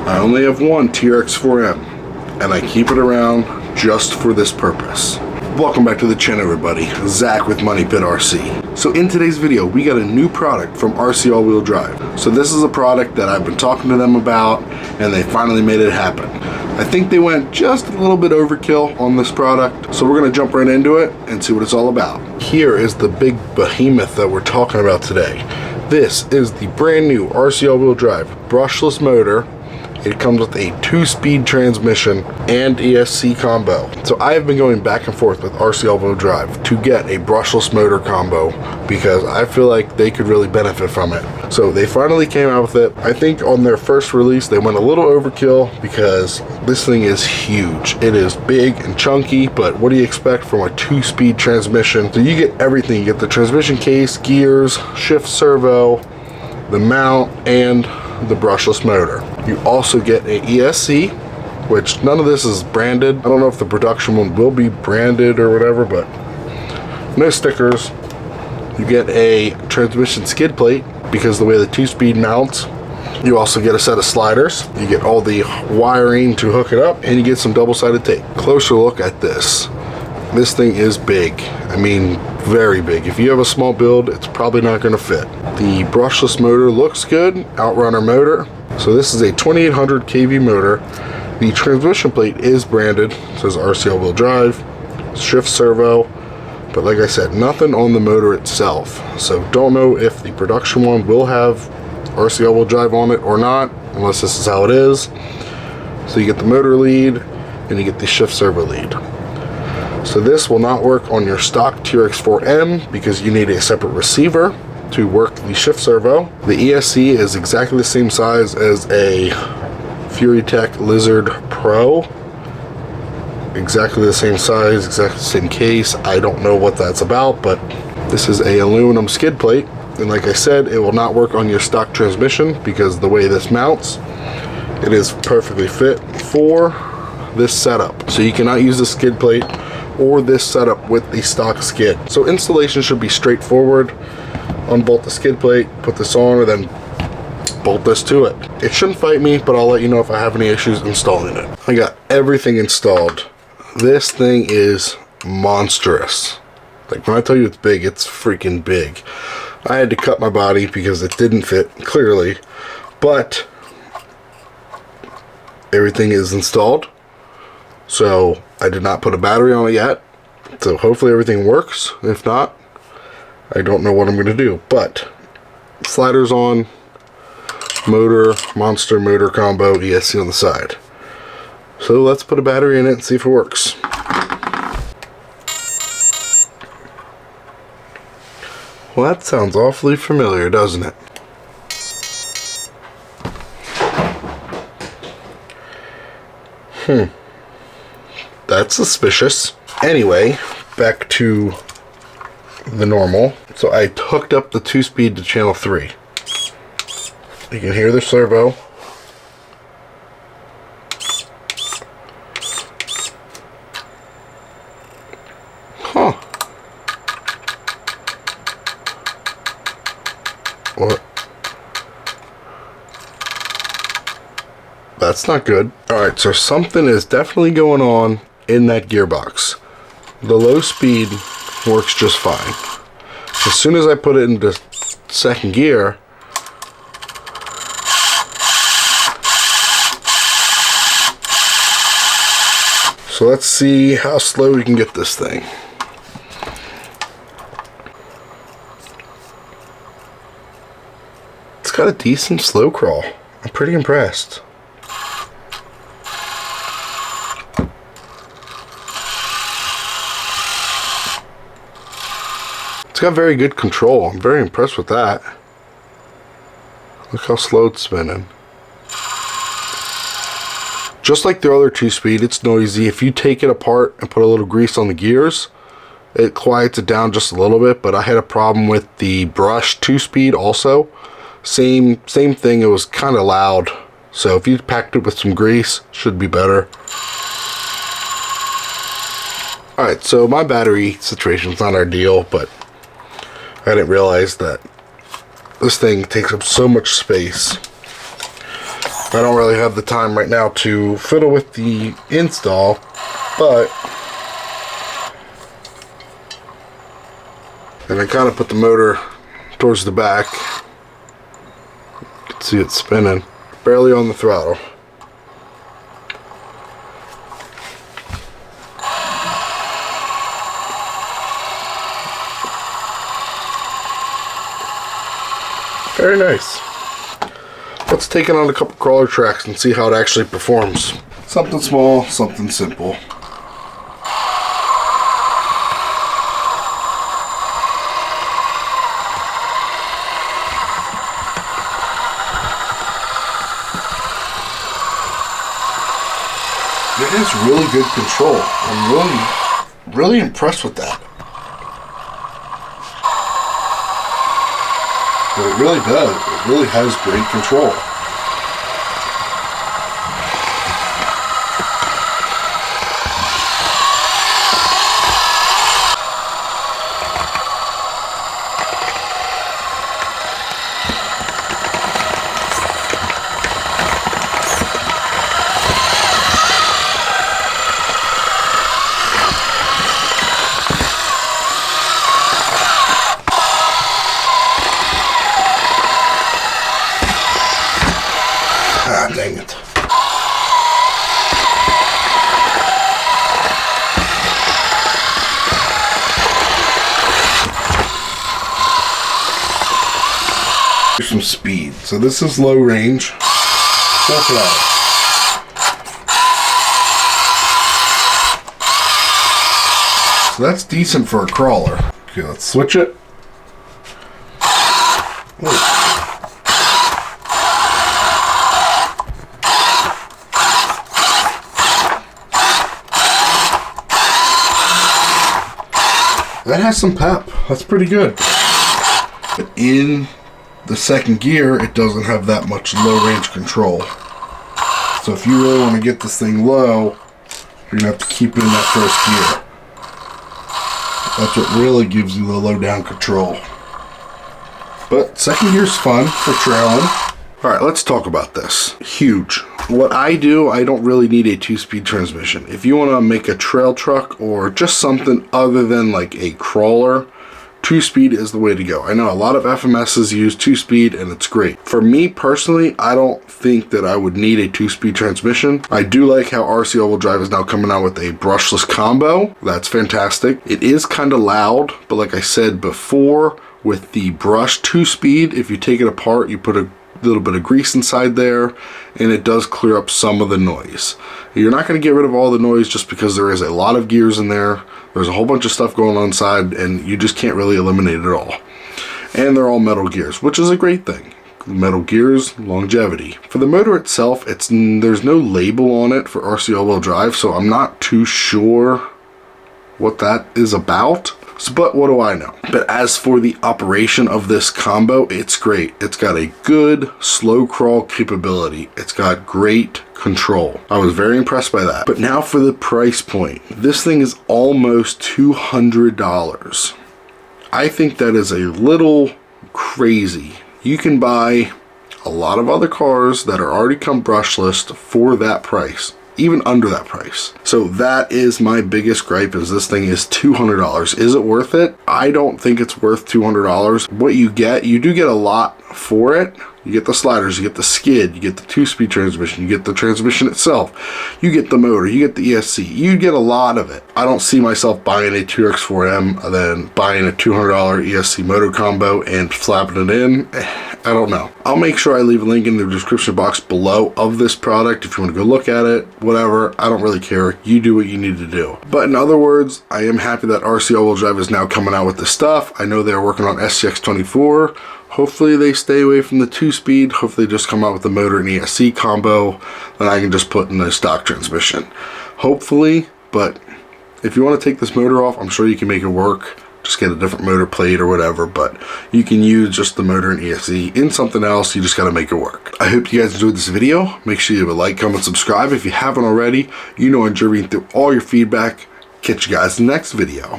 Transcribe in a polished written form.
I only have one TRX4M, and I keep it around just for this purpose. Welcome back to the channel, everybody. Zach with Money Pit RC. So in today's video, we got a new product from RC All-Wheel Drive. So this is a product that I've been talking to them about, and they finally made it happen. I think they went just a little bit overkill on this product, so we're gonna jump right into it and see what it's all about. Here is the big behemoth that we're talking about today. This is the brand new RC All-Wheel Drive brushless motor. It comes with a 2-speed transmission and ESC combo. So I have been going back and forth with RC All-Wheel Drive to get a brushless motor combo because I feel like they could really benefit from it. So they finally came out with it. I think on their first release they went a little overkill because this thing is huge. It is big and chunky, but what do you expect from a 2-speed transmission? So you get everything. You get the transmission case, gears, shift servo, the mount, and the brushless motor. You also get a ESC, which none of this is branded. I don't know if the production one will be branded or whatever, but no stickers. You get a transmission skid plate because the way the 2-speed mounts. You also get a set of sliders. You get all the wiring to hook it up, and you get some double-sided tape. Closer look at this. This thing is big. I mean, very big. If you have a small build, it's probably not going to fit. The brushless motor looks good. Outrunner motor. So this is a 2800 kV motor. The transmission plate is branded. It says RC All-Wheel Drive, shift servo, but like I said, nothing on the motor itself. So don't know if the production one will have RC All-Wheel Drive on it or not, unless this is how it is. So you get the motor lead and you get the shift servo lead. So this will not work on your stock TRX4M because you need a separate receiver to work the shift servo. The ESC is exactly the same size as a FuryTech Lizard Pro. Exactly the same size, exactly the same case. I don't know what that's about, but this is a aluminum skid plate. And like I said, it will not work on your stock transmission because the way this mounts, it is perfectly fit for this setup. So you cannot use the skid plate or this setup with the stock skid. So installation should be straightforward. Unbolt the skid plate, put this on, and then bolt this to it. It shouldn't fight me, but I'll let you know if I have any issues installing it. I got everything installed. This thing is monstrous. Like, when I tell you it's big, it's freaking big. I had to cut my body because it didn't fit, clearly, but everything is installed. So I did not put a battery on it yet, so hopefully everything works. If not, I don't know what I'm going to do. But sliders on, motor, monster motor combo, ESC on the side. So let's put a battery in it and see if it works. Well, that sounds awfully familiar, doesn't it? That's suspicious. Anyway, back to the normal. So I hooked up the 2-speed to channel 3. You can hear the servo. Huh. What? That's not good. Alright, so something is definitely going on in that gearbox. The low speed works just fine. As soon as I put it into second gear, so let's see how slow we can get this thing. It's got a decent slow crawl. I'm pretty impressed. It's got very good control. I'm very impressed with that. Look how slow it's spinning. Just like the other 2-speed, it's noisy. If you take it apart and put a little grease on the gears, it quiets it down just a little bit, but I had a problem with the brush 2-speed also. Same thing, it was kind of loud. So if you packed it with some grease, should be better. Alright, so my battery situation is not ideal, but I didn't realize that this thing takes up so much space. I don't really have the time right now to fiddle with the install, but and I kind of put the motor towards the back. You can see it spinning, barely on the throttle. Very nice. Let's take it on a couple crawler tracks and see how it actually performs. Something small, something simple. It has really good control. I'm really impressed with that. But it really does. It really has great control. Ah, dang it. Here's some speed. So this is low range, full throttle. So that's decent for a crawler. Okay, let's switch it. Whoa. That has some pep. That's pretty good. But in the second gear, it doesn't have that much low range control. So if you really want to get this thing low, you're going to have to keep it in that first gear. That's what really gives you the low down control. But second gear's fun for trailing. Alright, let's talk about this. Huge. What I do, I don't really need a 2-speed transmission. If you want to make a trail truck or just something other than like a crawler, 2-speed is the way to go. I know a lot of FMSs use 2-speed and it's great. For me personally, I don't think that I would need a 2-speed transmission. I do like how RCAWD Drive is now coming out with a brushless combo. That's fantastic. It is kind of loud, but like I said before, with the brush 2-speed, if you take it apart, you put a little bit of grease inside there and it does clear up some of the noise. You're not going to get rid of all the noise just because there is a lot of gears in there. There's a whole bunch of stuff going on inside and you just can't really eliminate it all. And they're all metal gears, which is a great thing. Metal gears, longevity. For the motor itself, there's no label on it for RCAWD Drive, so I'm not too sure what that is about. But what do I know? But as for the operation of this combo, it's great. It's got a good slow crawl capability. It's got great control. I was very impressed by that. But now for the price point. This thing is almost $200. I think that is a little crazy. You can buy a lot of other cars that are already come brushless for that price. Even under that price. So that is my biggest gripe, is this thing is $200. Is it worth it? I don't think it's worth $200. What you do get a lot for it. You get the sliders, you get the skid, you get the 2-speed transmission, you get the transmission itself, you get the motor, you get the ESC, you get a lot of it. I don't see myself buying a 2X4M and then buying a $200 ESC motor combo and slapping it in. I don't know. I'll make sure I leave a link in the description box below of this product if you want to go look at it, whatever. I don't really care. You do what you need to do. But in other words, I am happy that RCAWD Drive is now coming out with this stuff. I know they're working on SCX24. Hopefully they stay away from the 2-speed. Hopefully they just come out with the motor and ESC combo that I can just put in the stock transmission. Hopefully, but if you want to take this motor off, I'm sure you can make it work. Just get a different motor plate or whatever, but you can use just the motor and ESC in something else. You just got to make it work. I hope you guys enjoyed this video. Make sure you have a like, comment, subscribe if you haven't already. You know I enjoy reading through all your feedback. Catch you guys in the next video.